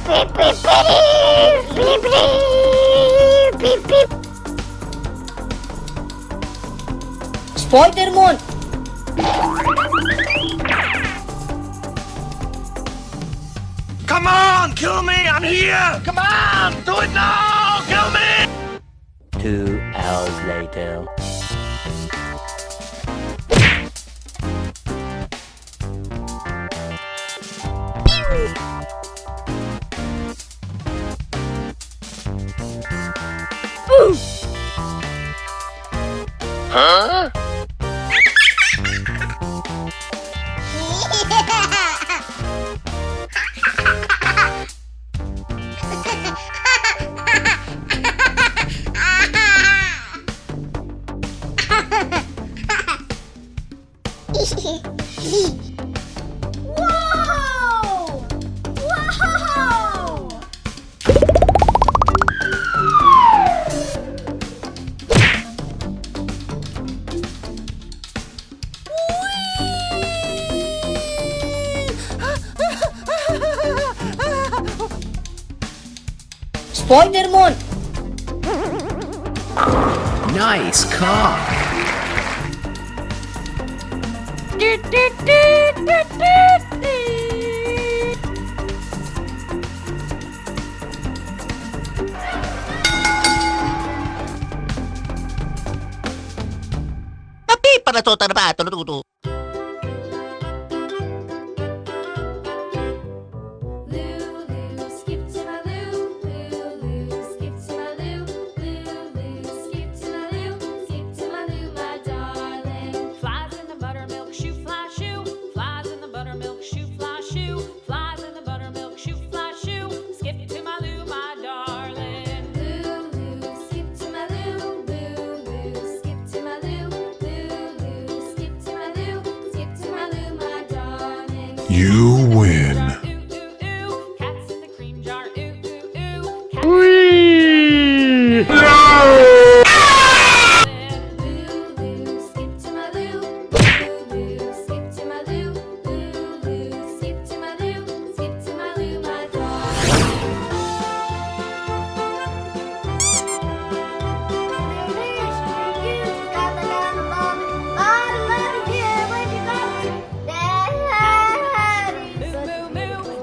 Beep, beep, beep, beep, beep, beep, beep. Spiderman! Come on, kill me! I'm here! Come on, do it now! Kill me! 2 hours later. Huh? Whoa! Whoa! Spiderman! Nice car. Tapi para to tarbato luto. You win.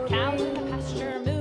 Cows in the pasture moo.